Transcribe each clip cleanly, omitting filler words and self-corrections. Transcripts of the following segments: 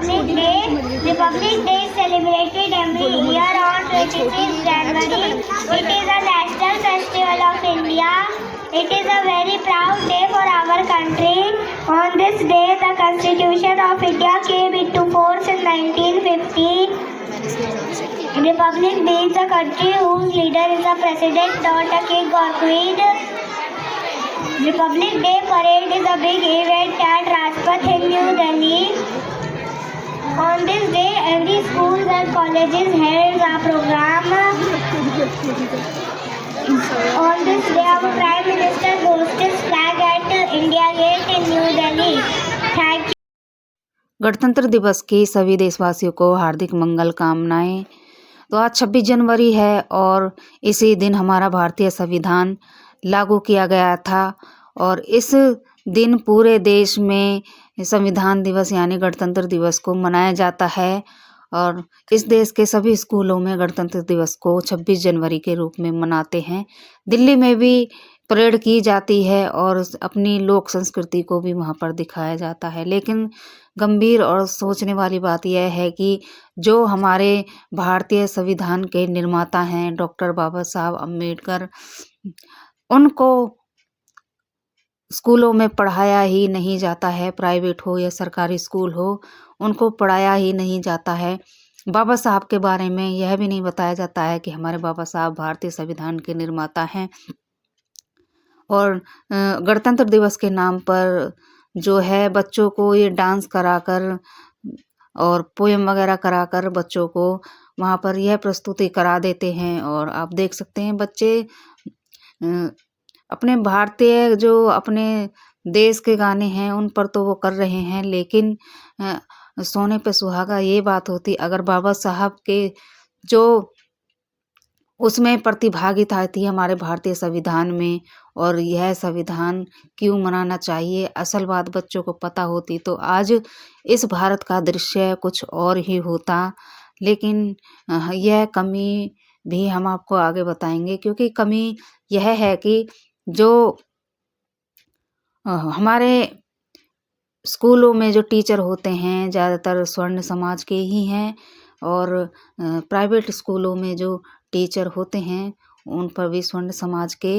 Republic Day is celebrated every year on 26 January. It is a national festival of India. It is a very proud day for our country. On this day, the Constitution of India came into force in 1950. Republic means a country whose leader is a president, not a king or queen. Republic Day parade is a big event at Rajpath in New Delhi. On this day, every school and colleges held a program. On this day, our Prime Minister hoisted flag at India Gate in New Delhi. Thank you. गणतंत्र दिवस की सभी देशवासियों को हार्दिक मंगल कामनाएं। तो आज 26 जनवरी है और इसी दिन हमारा भारतीय संविधान लागू किया गया था और इस दिन पूरे देश में संविधान दिवस यानी गणतंत्र दिवस को मनाया जाता है और इस देश के सभी स्कूलों में गणतंत्र दिवस को 26 जनवरी के रूप में मनाते हैं। दिल्ली में भी परेड की जाती है और अपनी लोक संस्कृति को भी वहाँ पर दिखाया जाता है। लेकिन गंभीर और सोचने वाली बात यह है कि जो हमारे भारतीय संविधान के निर्माता हैं डॉक्टर बाबा साहब अम्बेडकर, उनको स्कूलों में पढ़ाया ही नहीं जाता है, प्राइवेट हो या सरकारी स्कूल हो, उनको पढ़ाया ही नहीं जाता है। बाबा साहब के बारे में यह भी नहीं बताया जाता है कि हमारे बाबा साहब भारतीय संविधान के निर्माता हैं। और गणतंत्र दिवस के नाम पर जो है बच्चों को ये डांस कराकर और पोएम वगैरह कराकर बच्चों को वहाँ पर यह प्रस्तुति करा देते हैं। और आप देख सकते हैं बच्चे अपने भारतीय जो अपने देश के गाने हैं उन पर तो वो कर रहे हैं, लेकिन सोने पे सुहागा ये बात होती अगर बाबा साहब के जो उसमें प्रतिभागिता थी हमारे भारतीय संविधान में और यह संविधान क्यों मनाना चाहिए, असल बात बच्चों को पता होती तो आज इस भारत का दृश्य कुछ और ही होता। लेकिन यह कमी भी हम आपको आगे बताएंगे, क्योंकि कमी यह है कि जो हमारे स्कूलों में जो टीचर होते हैं ज़्यादातर स्वर्ण समाज के ही हैं और प्राइवेट स्कूलों में जो टीचर होते हैं उन पर भी स्वर्ण समाज के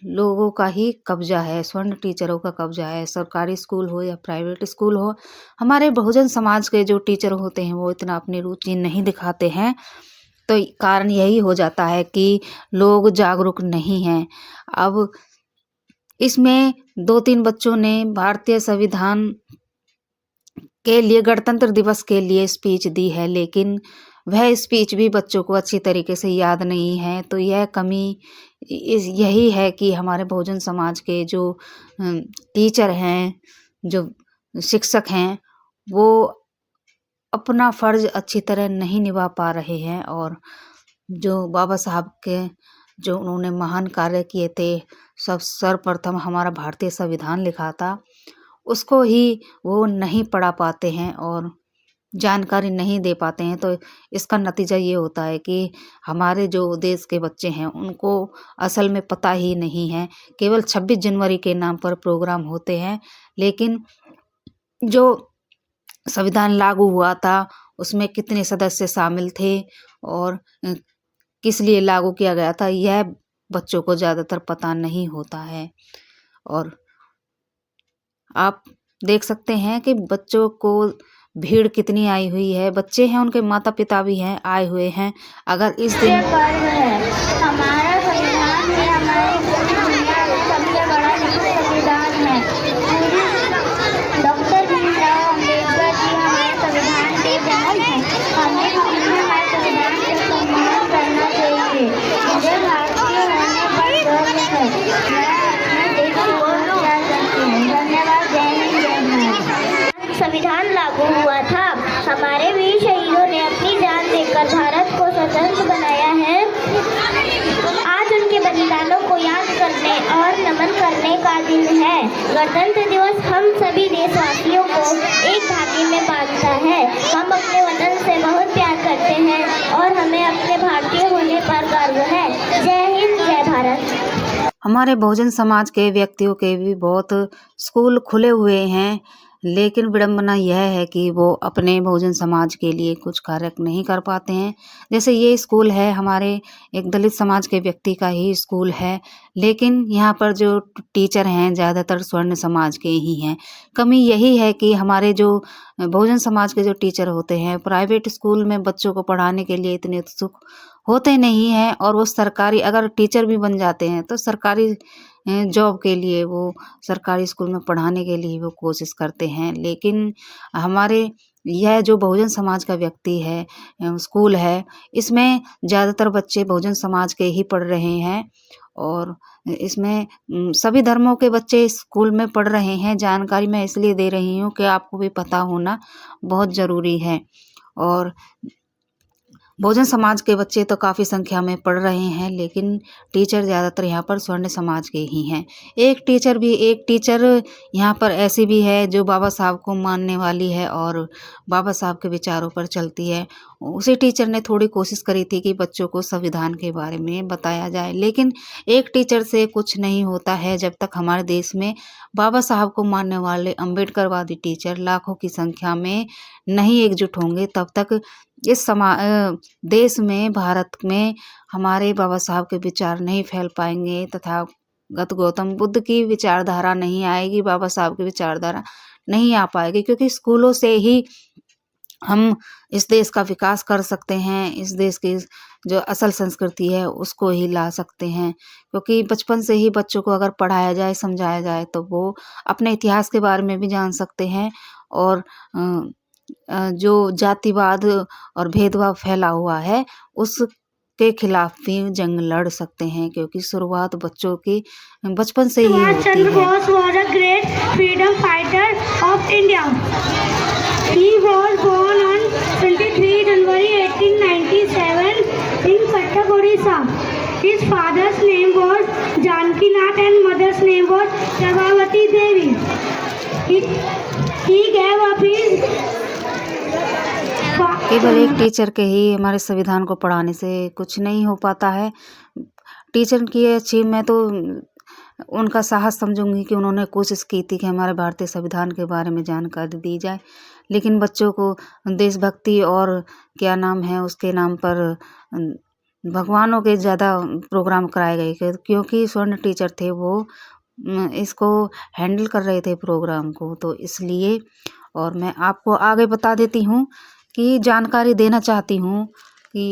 लोगों का ही कब्जा है, स्वर्ण टीचरों का कब्जा है। सरकारी स्कूल हो या प्राइवेट स्कूल हो, हमारे बहुजन समाज के जो टीचर होते हैं वो इतना अपनी रुचि नहीं दिखाते हैं। तो कारण यही हो जाता है कि लोग जागरूक नहीं हैं। अब इसमें 2-3 बच्चों ने भारतीय संविधान के लिए गणतंत्र दिवस के लिए स्पीच दी है, लेकिन वह स्पीच भी बच्चों को अच्छी तरीके से याद नहीं है। तो यह कमी यही है कि हमारे बहुजन समाज के जो टीचर हैं, जो शिक्षक हैं, वो अपना फर्ज अच्छी तरह नहीं निभा पा रहे हैं। और जो बाबा साहब के जो उन्होंने महान कार्य किए थे, सब सर्वप्रथम हमारा भारतीय संविधान लिखा था, उसको ही वो नहीं पढ़ा पाते हैं और जानकारी नहीं दे पाते हैं। तो इसका नतीजा ये होता है कि हमारे जो देश के बच्चे हैं उनको असल में पता ही नहीं है। केवल 26 जनवरी के नाम पर प्रोग्राम होते हैं, लेकिन जो संविधान लागू हुआ था उसमें कितने सदस्य शामिल थे और किस लिए लागू किया गया था, यह बच्चों को ज़्यादातर पता नहीं होता है। और आप देख सकते हैं कि बच्चों को भीड़ कितनी आई हुई है, बच्चे हैं, उनके माता पिता भी हैं, आए हुए हैं। अगर इस दिन पर्व है हमारा संविधान है, हमारी पूरी दुनिया में सबसे बड़ा संविधान है। डॉक्टर भीमराव अम्बेडकर जी हमारे संविधान के जनक हैं। हमें हमारे संविधान का सम्मान करना चाहिए। मुझे भारतीय होने पर गर्व है। मैं अपने देश को प्यार करती हूँ। धन्यवाद। जय हिंद, जय भारत। संविधान लागू हुआ था, हमारे वीर शहीदों ने अपनी जान देकर भारत को स्वतंत्र बनाया है। आज उनके बलिदानों को याद करने और नमन करने का दिन है। गणतंत्र दिवस हम सभी देशवासियों को एक धागे में बांधता है। हम अपने वतन से बहुत प्यार करते हैं और हमें अपने भारतीय होने पर गर्व है। जय हिंद, जय भारत। हमारे बहुजन समाज के व्यक्तियों के भी बहुत स्कूल खुले हुए हैं, लेकिन विडंबना यह है कि वो अपने बहुजन समाज के लिए कुछ कार्य नहीं कर पाते हैं। जैसे ये स्कूल है हमारे एक दलित समाज के व्यक्ति का ही स्कूल है, लेकिन यहाँ पर जो टीचर हैं ज़्यादातर स्वर्ण समाज के ही हैं। कमी यही है कि हमारे जो बहुजन समाज के जो टीचर होते हैं प्राइवेट स्कूल में बच्चों को पढ़ाने के लिए इतने उत्सुक होते नहीं हैं, और वो सरकारी अगर टीचर भी बन जाते हैं तो सरकारी जॉब के लिए वो सरकारी स्कूल में पढ़ाने के लिए वो कोशिश करते हैं। लेकिन हमारे यह जो बहुजन समाज का व्यक्ति है स्कूल है, इसमें ज़्यादातर बच्चे बहुजन समाज के ही पढ़ रहे हैं, और इसमें सभी धर्मों के बच्चे स्कूल में पढ़ रहे हैं। जानकारी मैं इसलिए दे रही हूँ कि आपको भी पता होना बहुत ज़रूरी है। और बहुजन समाज के बच्चे तो काफ़ी संख्या में पढ़ रहे हैं, लेकिन टीचर ज़्यादातर यहाँ पर स्वर्ण समाज के ही हैं। एक टीचर यहाँ पर ऐसी भी है जो बाबा साहब को मानने वाली है और बाबा साहब के विचारों पर चलती है। उसी टीचर ने थोड़ी कोशिश करी थी कि बच्चों को संविधान के बारे में बताया जाए, लेकिन एक टीचर से कुछ नहीं होता है। जब तक हमारे देश में बाबा साहब को मानने वाले अम्बेडकरवादी टीचर लाखों की संख्या में नहीं एकजुट होंगे, तब तक इस देश में भारत में हमारे बाबा साहब के विचार नहीं फैल पाएंगे, तथा गौतम बुद्ध की विचारधारा नहीं आएगी, बाबा साहब की विचारधारा नहीं आ पाएगी। क्योंकि स्कूलों से ही हम इस देश का विकास कर सकते हैं, इस देश की जो असल संस्कृति है उसको ही ला सकते हैं। क्योंकि बचपन से ही बच्चों को अगर पढ़ाया जाए, समझाया जाए, तो वो अपने इतिहास के बारे में भी जान सकते हैं, और जो जातिवाद और भेदभाव फैला हुआ है उसके खिलाफ भी जंग लड़ सकते हैं, क्योंकि शुरुआत बच्चों की बचपन से ही Subhash होती Chandra है। Bose was a great freedom fighter of India. He was born on 23 January 1897 in Cuttack, Odisha. His father's name was Janaki Nath and mother's name was Prabhavati Devi. He gave up his केवल एक teacher के ही हमारे संविधान को पढ़ाने से कुछ नहीं हो पाता है। टीचर की अच्छी मैं तो उनका साहस समझूंगी कि उन्होंने कोशिश की थी कि हमारे भारतीय संविधान के बारे में जानकारी दी जाए, लेकिन बच्चों को देशभक्ति और क्या नाम है उसके नाम पर भगवानों के ज़्यादा प्रोग्राम कराए गए, क्योंकि स्वर्ण टीचर थे वो इसको हैंडल कर रहे थे प्रोग्राम को, तो इसलिए। और मैं आपको आगे बता देती हूँ कि जानकारी देना चाहती हूँ कि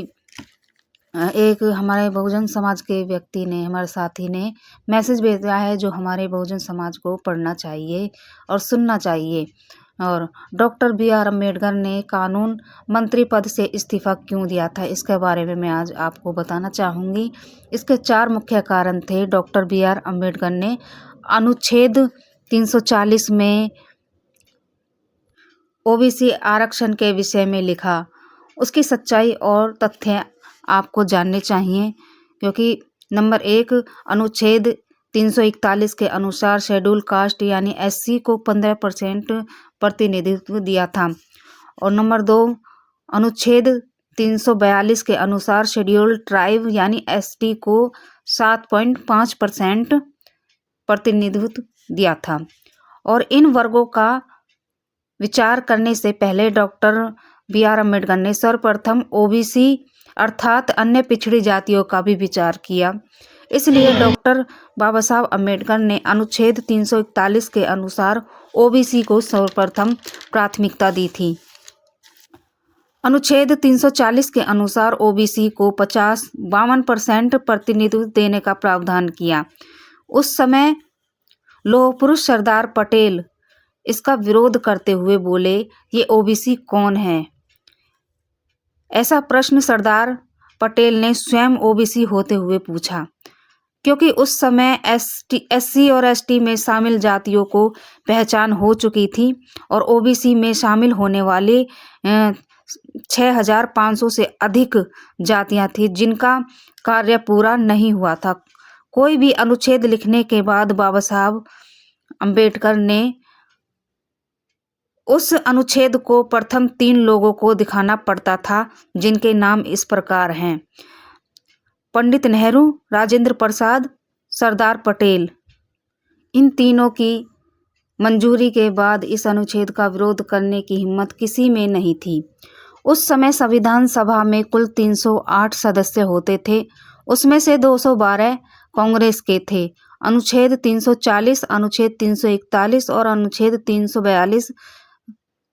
एक हमारे बहुजन समाज के व्यक्ति ने, हमारे साथी ने मैसेज भेजा है जो हमारे बहुजन समाज को पढ़ना चाहिए और सुनना चाहिए। और डॉक्टर बी.आर. अम्बेडकर ने कानून मंत्री पद से इस्तीफा क्यों दिया था, इसके बारे में मैं आज आपको बताना चाहूँगी। इसके 4 मुख्य कारण थे। Doctor B R. अम्बेडकर ने अनुच्छेद 340 में ओबीसी आरक्षण के विषय में लिखा। उसकी सच्चाई और तथ्य आपको जानने चाहिए, क्योंकि नंबर 1 अनुच्छेद 341 के अनुसार शेड्यूल कास्ट यानी एससी को 15% प्रतिनिधित्व दिया था, और नंबर 2 अनुच्छेद 342 के अनुसार शेड्यूल ट्राइब यानी एसटी को 7.5% प्रतिनिधित्व दिया था। और इन वर्गों का विचार करने से पहले डॉक्टर बी.आर. अम्बेडकर ने सर्वप्रथम ओबीसी अर्थात अन्य पिछड़ी जातियों का भी विचार किया। इसलिए डॉक्टर बाबा साहब अम्बेडकर ने अनुच्छेद 341 के अनुसार ओबीसी को सर्वप्रथम प्राथमिकता दी थी। अनुच्छेद 340 के अनुसार ओबीसी को 52% प्रतिनिधित्व देने का प्रावधान किया। उस समय लौह पुरुष सरदार पटेल इसका विरोध करते हुए बोले, ये ओबीसी कौन है? ऐसा प्रश्न सरदार पटेल ने स्वयं ओबीसी होते हुए पूछा, क्योंकि उस समय एससी और एसटी में शामिल जातियों को पहचान हो चुकी थी, और ओबीसी में शामिल होने वाले 6500 से अधिक जातियां थी जिनका कार्य पूरा नहीं हुआ था। कोई भी अनुच्छेद लिखने के बाद बाबा साहब अम्बेडकर ने उस अनुच्छेद को प्रथम 3 लोगों को दिखाना पड़ता था, जिनके नाम इस प्रकार हैं: पंडित नेहरू, राजेंद्र प्रसाद, सरदार पटेल। इन तीनों की मंजूरी के बाद इस अनुच्छेद का विरोध करने की हिम्मत किसी में नहीं थी। उस समय संविधान सभा में कुल 308 सदस्य होते थे, उसमें से 212 कांग्रेस के थे। अनुच्छेद 340, अनुच्छेद 341 और अनुच्छेद 342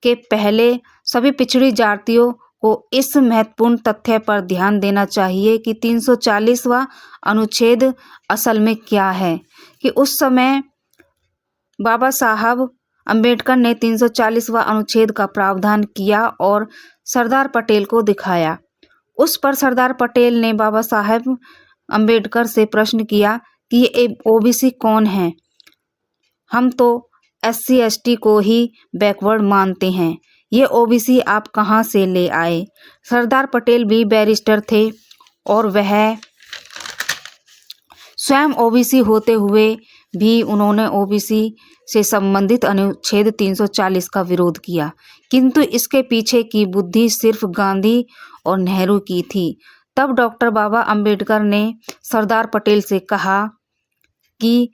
के पहले सभी पिछड़ी जातियों को इस महत्वपूर्ण तथ्य पर ध्यान देना चाहिए कि 340वां अनुच्छेद असल में क्या है, कि उस समय बाबा साहब अंबेडकर ने 340वां अनुच्छेद का प्रावधान किया और सरदार पटेल को दिखाया। उस पर सरदार पटेल ने बाबा साहब अंबेडकर से प्रश्न किया कि ये ओबीसी कौन है? हम तो SC ST को ही बैकवर्ड मानते हैं, ये ओबीसी आप कहाँ से ले आए? सरदार पटेल भी बैरिस्टर थे और वह स्वयं ओबीसी होते हुए भी उन्होंने ओबीसी से संबंधित अनुच्छेद 340 का विरोध किया, किंतु इसके पीछे की बुद्धि सिर्फ गांधी और नेहरू की थी। तब डॉक्टर बाबा अंबेडकर ने सरदार पटेल से कहा कि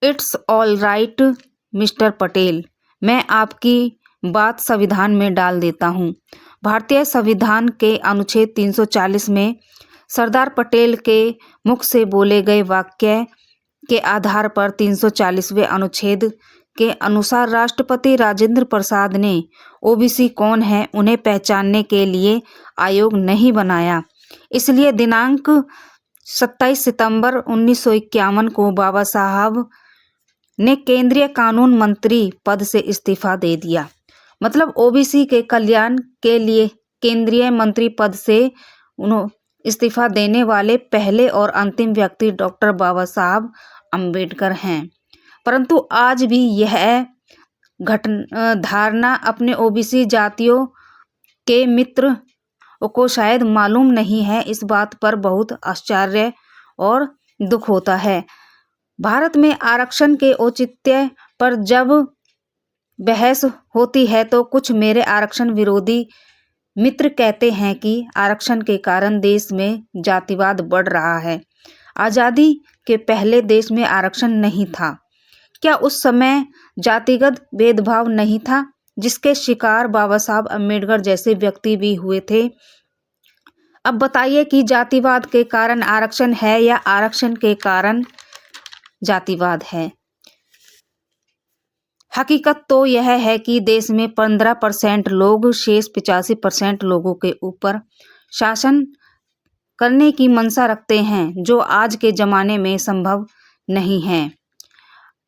it's all right mister Patel, मैं आपकी बात संविधान में डाल देता हूँ। भारतीय संविधान के अनुच्छेद 340 में सरदार पटेल के मुख से बोले गए वाक्य के आधार पर 340वें अनुच्छेद के अनुसार राष्ट्रपति राजेंद्र प्रसाद ने ओबीसी कौन है उन्हें पहचानने के लिए आयोग नहीं बनाया। इसलिए दिनांक 27 सितंबर 1951 को बाबा साहब ने केंद्रीय कानून मंत्री पद से इस्तीफा दे दिया। मतलब ओबीसी के कल्याण के लिए केंद्रीय मंत्री पद से इस्तीफा देने वाले पहले और अंतिम व्यक्ति डॉक्टर बाबा साहब अंबेडकर हैं। परंतु आज भी यह धारणा अपने ओबीसी जातियों के मित्र को शायद मालूम नहीं है। इस बात पर बहुत आश्चर्य और दुख होता है। भारत में आरक्षण के औचित्य पर जब बहस होती है तो कुछ मेरे आरक्षण विरोधी मित्र कहते हैं कि आरक्षण के कारण देश में जातिवाद बढ़ रहा है। आज़ादी के पहले देश में आरक्षण नहीं था। क्या उस समय जातिगत भेदभाव नहीं था, जिसके शिकार बाबा साहब अम्बेडकर जैसे व्यक्ति भी हुए थे? अब बताइए कि जातिवाद के कारण आरक्षण है या आरक्षण के कारण जातिवाद है? हकीकत तो यह है कि देश में 15% लोग शेष 85% लोगों के ऊपर शासन करने की मंशा रखते हैं, जो आज के ज़माने में संभव नहीं है।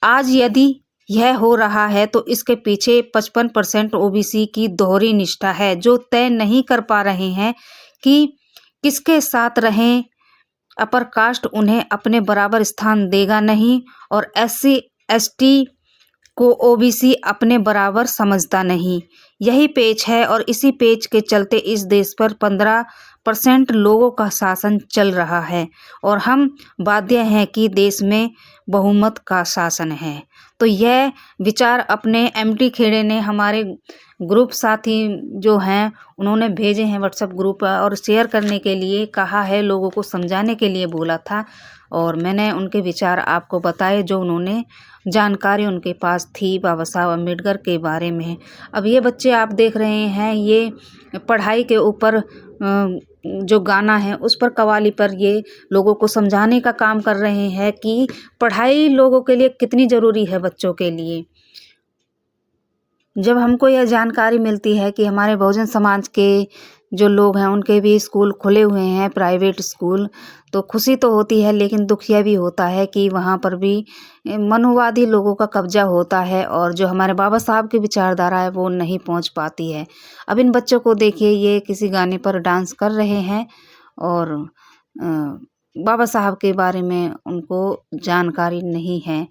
आज यदि यह हो रहा है तो इसके पीछे 55% ओबीसी की दोहरी निष्ठा है, जो तय नहीं कर पा रहे हैं कि किसके साथ रहें। अपर कास्ट उन्हें अपने बराबर स्थान देगा नहीं और SC ST को ओबीसी अपने बराबर समझता नहीं। यही पेच है और इसी पेच के चलते इस देश पर 15% लोगों का शासन चल रहा है और हम बाध्य हैं कि देश में बहुमत का शासन है। तो यह विचार अपने MT खेड़े ने हमारे ग्रुप साथी जो हैं उन्होंने भेजे हैं व्हाट्सएप ग्रुप और शेयर करने के लिए कहा है, लोगों को समझाने के लिए बोला था और मैंने उनके विचार आपको बताए, जो उन्होंने जानकारी उनके पास थी बाबा साहब अम्बेडकर के बारे में। अब ये बच्चे आप देख रहे हैं, ये पढ़ाई के ऊपर जो गाना है उस पर कव्वाली पर ये लोगों को समझाने का काम कर रहे हैं कि पढ़ाई लोगों के लिए कितनी ज़रूरी है, बच्चों के लिए। जब हमको यह जानकारी मिलती है कि हमारे बहुजन समाज के जो लोग हैं उनके भी स्कूल खुले हुए हैं, प्राइवेट स्कूल, तो खुशी तो होती है, लेकिन दुख यह भी होता है कि वहाँ पर भी मनुवादी लोगों का कब्जा होता है और जो हमारे बाबा साहब की विचारधारा है वो नहीं पहुँच पाती है। अब इन बच्चों को देखिए, ये किसी गाने पर डांस कर रहे हैं और बाबा साहब के बारे में उनको जानकारी नहीं है।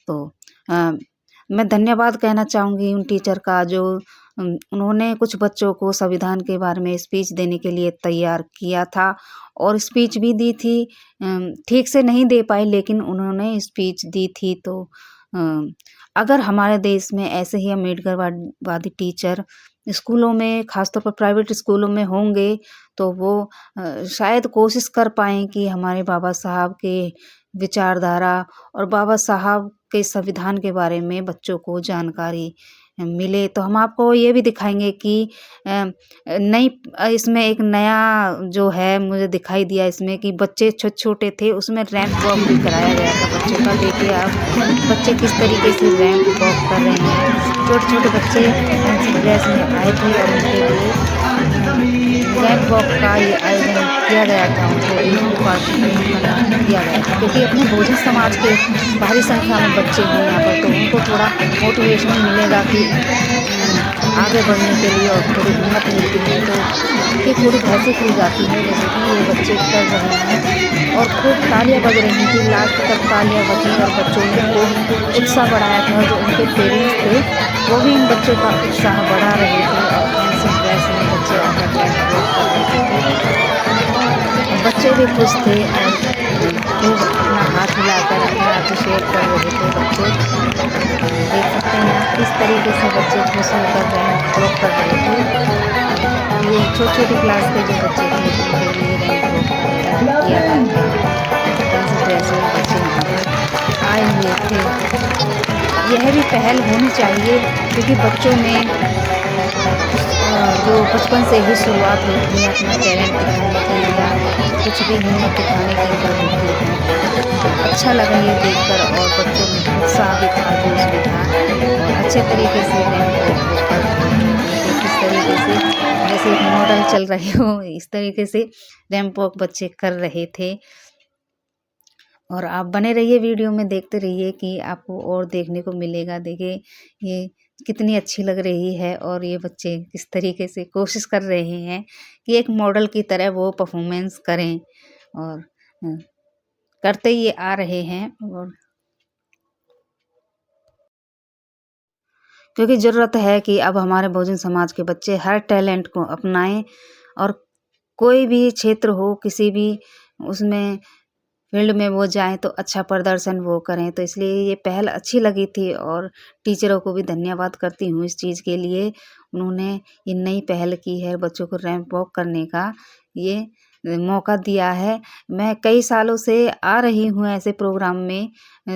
तो मैं धन्यवाद कहना चाहूँगी उन टीचर का, जो उन्होंने कुछ बच्चों को संविधान के बारे में स्पीच देने के लिए तैयार किया था और स्पीच भी दी थी। ठीक से नहीं दे पाए लेकिन उन्होंने स्पीच दी थी। तो अगर हमारे देश में ऐसे ही अम्बेडकरवादी टीचर स्कूलों में, खासतौर पर प्राइवेट स्कूलों में होंगे तो वो शायद कोशिश कर पाएँ कि हमारे बाबा साहब के विचारधारा और बाबा साहब के संविधान के बारे में बच्चों को जानकारी मिले। तो हम आपको ये भी दिखाएँगे कि इसमें एक नया जो है मुझे दिखाई दिया इसमें कि बच्चे छोटे-छोटे थे, उसमें रैंप वॉक भी कराया गया था बच्चों का। देखिए आप बच्चे किस तरीके से रैंप वॉक कर रहे हैं। छोटे-छोटे बच्चे फैंसी ड्रेस में आए थे और उनके लिए रैंप वॉक का ये आयोजन किया गया था। उनको एक पार्टिसिपेट करना दिया गया था क्योंकि अपने बहुजन समाज के भारी संख्या में बच्चे हैं यहाँ पर, तो उनको थोड़ा मोटिवेशन मिलेगा कि आगे बढ़ने के लिए और थोड़ी हिम्मत मिलती है, तो उनकी थोड़ी भैंसी खुल जाती है। जैसे कि ये बच्चे कर रहे हैं और खूब तालियां बज रही थी। लास्ट तक तालियां बजी और बच्चों ने खूब उत्साह बढ़ाया था। जो उनके पेरेंट्स थे वो भी इन बच्चों का उत्साह बढ़ा रहे थे और फैंसी ड्रेस में बच्चे आकर रैंप वॉक कर रहे थे। बच्चे भी खुश थे और खूब अपना हाथ हिलाकर अपना अप्रिशिएट कर रहे थे बच्चे। देख सकते हैं आप किस तरीके से बच्चे खुश होकर रैंप वॉक कर रहे थे। ये छोटी-छोटी क्लास के जो बच्चे थे उनके लिए रैंप वॉक किया गया था। फैंसी ड्रेस में बच्चे यहाँ पर आए हुए थे। यह भी पहल होनी चाहिए क्योंकि बच्चों में जो बचपन से ही शुरुआत होती है अपना टैलेंट दिखाने की या कुछ भी हिम्मत दिखाने की अगर होती है तो अच्छा लगा ये देखकर और बच्चों में उत्साह भी था, जोश भी था और अच्छे तरीके से रैंप वॉक कर रहे थे। किस तरीके से जैसे एक मॉडल चल रहे हो इस तरीके से रैंप वॉक बच्चे कर रहे थे। और आप बने रहिए वीडियो में, देखते रहिए कि आपको और देखने को मिलेगा। देखिए ये कितनी अच्छी लग रही है और ये बच्चे किस तरीके से कोशिश कर रहे हैं कि एक मॉडल की तरह वो परफॉर्मेंस करें और करते ही आ रहे हैं। और क्योंकि ज़रूरत है कि अब हमारे बहुजन समाज के बच्चे हर टैलेंट को अपनाएं और कोई भी क्षेत्र हो किसी भी उसमें फील्ड में वो जाएँ तो अच्छा प्रदर्शन वो करें। तो इसलिए ये पहल अच्छी लगी थी और टीचरों को भी धन्यवाद करती हूँ इस चीज़ के लिए। उन्होंने ये नई पहल की है बच्चों को रैंप वॉक करने का ये मौका दिया है। मैं कई सालों से आ रही हूँ ऐसे प्रोग्राम में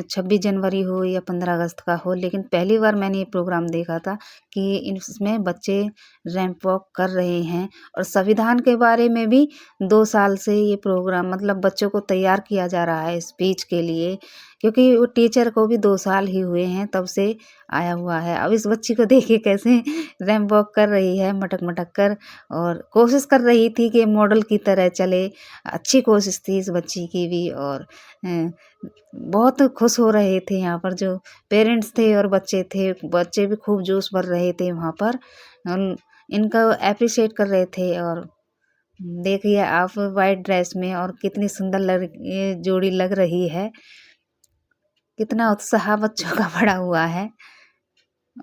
26 जनवरी हो या 15 अगस्त का हो, लेकिन पहली बार मैंने ये प्रोग्राम देखा था कि इसमें बच्चे रैंप वॉक कर रहे हैं। और संविधान के बारे में भी 2 साल से ये प्रोग्राम मतलब बच्चों को तैयार किया जा रहा है स्पीच के लिए, क्योंकि वो टीचर को भी 2 साल ही हुए हैं तब से आया हुआ है। अब इस बच्ची को देखिए कैसे रैंप वॉक कर रही है मटक-मटक कर और कोशिश कर रही थी कि मॉडल की तरह चले। अच्छी कोशिश थी इस बच्ची की भी और बहुत खुश हो रहे थे यहाँ पर जो पेरेंट्स थे और बच्चे थे। बच्चे भी खूब जोश भर रहे थे वहाँ पर। इनका एप्रिशिएट कर रहे थे और देखिए आप वाइट ड्रेस में और कितनी सुंदर ये जोड़ी लग रही है। कितना उत्साह बच्चों का बढ़ा हुआ है।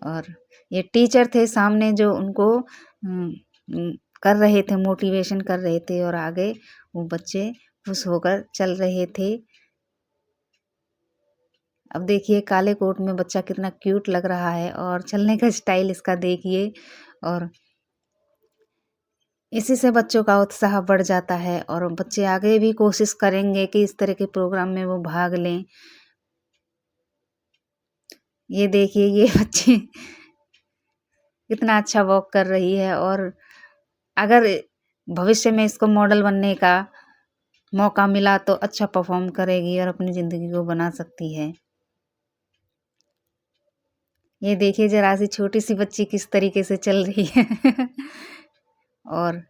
और ये टीचर थे सामने जो उनको कर रहे थे, मोटिवेशन कर रहे थे और आगे वो बच्चे खुश होकर चल रहे थे। अब देखिए काले कोट में बच्चा कितना क्यूट लग रहा है और चलने का स्टाइल इसका देखिए और इसी से बच्चों का उत्साह बढ़ जाता है और बच्चे आगे भी कोशिश करेंगे कि इस तरह के प्रोग्राम में वो भाग लें। ये देखिए ये बच्चे कितना अच्छा वॉक कर रही है और अगर भविष्य में इसको मॉडल बनने का मौका मिला तो अच्छा परफॉर्म करेगी और अपनी ज़िंदगी को बना सकती है। ये देखिए ज़रा सी छोटी सी बच्ची किस तरीके से चल रही है और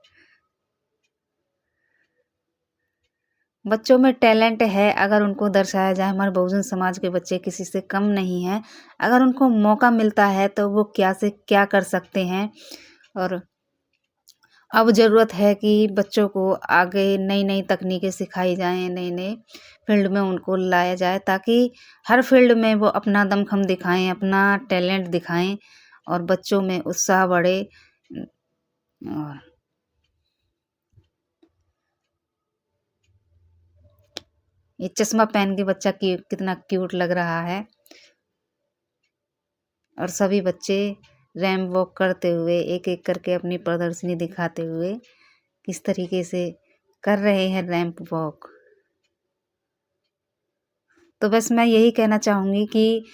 बच्चों में टैलेंट है अगर उनको दर्शाया जाए। हमारे बहुजन समाज के बच्चे किसी से कम नहीं हैं। अगर उनको मौका मिलता है तो वो क्या से क्या कर सकते हैं। और अब ज़रूरत है कि बच्चों को आगे नई-नई तकनीकें सिखाई जाएँ, नए-नए फील्ड में उनको लाया जाए ताकि हर फील्ड में वो अपना दमख़म दिखाएँ, अपना टैलेंट दिखाएँ और बच्चों में उत्साह बढ़े। और ये चश्मा पहन के बच्चा कितना क्यूट लग रहा है और सभी बच्चे रैंप वॉक करते हुए एक-एक करके अपनी प्रदर्शनी दिखाते हुए किस तरीके से कर रहे हैं रैंप वॉक। तो बस मैं यही कहना चाहूँगी कि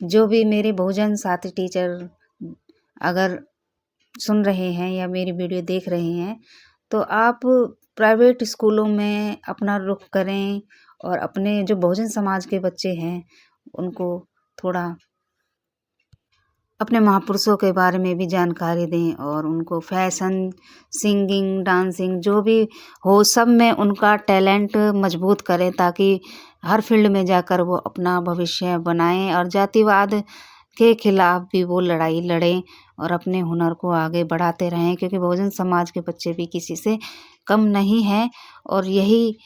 जो भी मेरे बहुजन साथी टीचर अगर सुन रहे हैं या मेरी वीडियो देख रहे हैं, तो आप प्राइवेट स्कूलों में अपना रुख करें और अपने जो बहुजन समाज के बच्चे हैं, उनको थोड़ा अपने महापुरुषों के बारे में भी जानकारी दें और उनको फैशन, सिंगिंग, डांसिंग जो भी हो सब में उनका टैलेंट मजबूत करें ताकि हर फील्ड में जाकर वो अपना भविष्य बनाएं और जातिवाद के खिलाफ भी वो लड़ाई लड़ें और अपने हुनर को आगे बढ़ाते रहें क्योंकि बहुजन समाज के बच्चे भी किसी से कम नहीं हैं और यही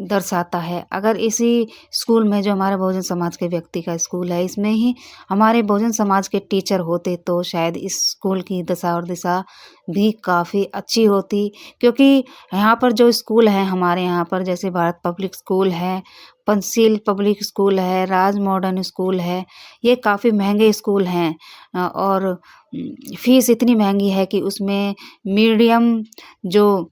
दर्शाता है। अगर इसी स्कूल में जो हमारे बहुजन समाज के व्यक्ति का स्कूल है इसमें ही हमारे बहुजन समाज के टीचर होते तो शायद इस स्कूल की दशा और दिशा भी काफ़ी अच्छी होती क्योंकि यहाँ पर जो स्कूल है हमारे यहाँ पर जैसे भारत पब्लिक स्कूल है, पंचशील पब्लिक स्कूल है, राज मॉडर्न स्कूल है, ये काफ़ी महंगे स्कूल हैं और फीस इतनी महंगी है कि उसमें मीडियम जो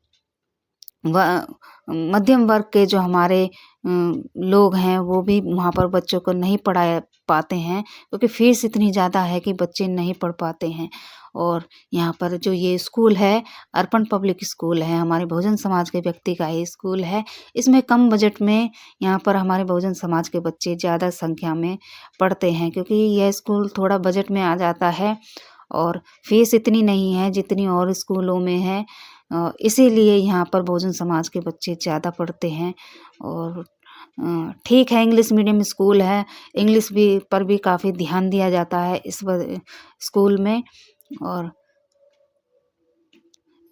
मध्यम वर्ग के जो हमारे लोग हैं वो भी वहाँ पर बच्चों को नहीं पढ़ा पाते हैं क्योंकि फीस इतनी ज़्यादा है कि बच्चे नहीं पढ़ पाते हैं। और यहाँ पर जो ये स्कूल है अर्पण पब्लिक स्कूल है, हमारे बहुजन समाज के व्यक्ति का ये स्कूल है। इसमें कम बजट में यहाँ पर हमारे बहुजन समाज के बच्चे ज़्यादा संख्या में पढ़ते हैं क्योंकि यह स्कूल थोड़ा बजट में आ जाता है और फीस इतनी नहीं है जितनी और स्कूलों में है। इसीलिए यहाँ पर बहुजन समाज के बच्चे ज़्यादा पढ़ते हैं और ठीक है इंग्लिश मीडियम स्कूल है, इंग्लिश भी पर भी काफ़ी ध्यान दिया जाता है इस स्कूल में। और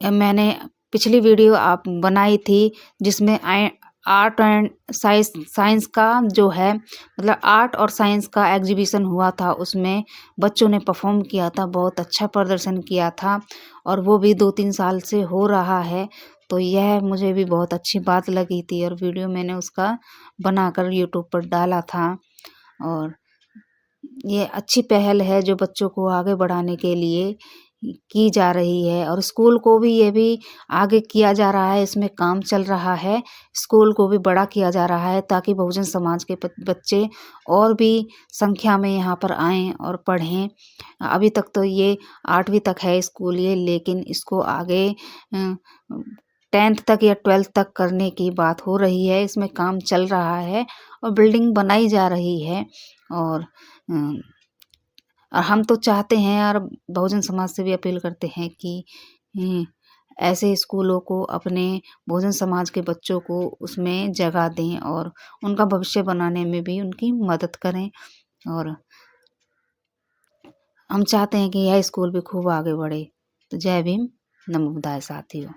मैंने पिछली वीडियो आप बनाई थी जिसमें आर्ट एंड साइंस का जो है मतलब आर्ट और साइंस का एग्जीबिशन हुआ था, उसमें बच्चों ने परफॉर्म किया था, बहुत अच्छा प्रदर्शन किया था और वो भी 2-3 साल से हो रहा है। तो यह मुझे भी बहुत अच्छी बात लगी थी और वीडियो मैंने उसका बनाकर यूट्यूब पर डाला था और ये अच्छी पहल है जो बच्चों को आगे बढ़ाने के लिए की जा रही है और स्कूल को भी ये भी आगे किया जा रहा है, इसमें काम चल रहा है। स्कूल को भी बड़ा किया जा रहा है ताकि बहुजन समाज के बच्चे और भी संख्या में यहाँ पर आएँ और पढ़ें। अभी तक तो ये 8वीं तक है स्कूल ये, लेकिन इसको आगे 10th तक या 12th तक करने की बात हो रही है। इसमें काम चल रहा है और बिल्डिंग बनाई जा रही है और हम तो चाहते हैं और बहुजन समाज से भी अपील करते हैं कि ऐसे स्कूलों को अपने बहुजन समाज के बच्चों को उसमें जगह दें और उनका भविष्य बनाने में भी उनकी मदद करें। और हम चाहते हैं कि यह स्कूल भी खूब आगे बढ़े। तो जय भीम, नमो बुद्धाय साथियों।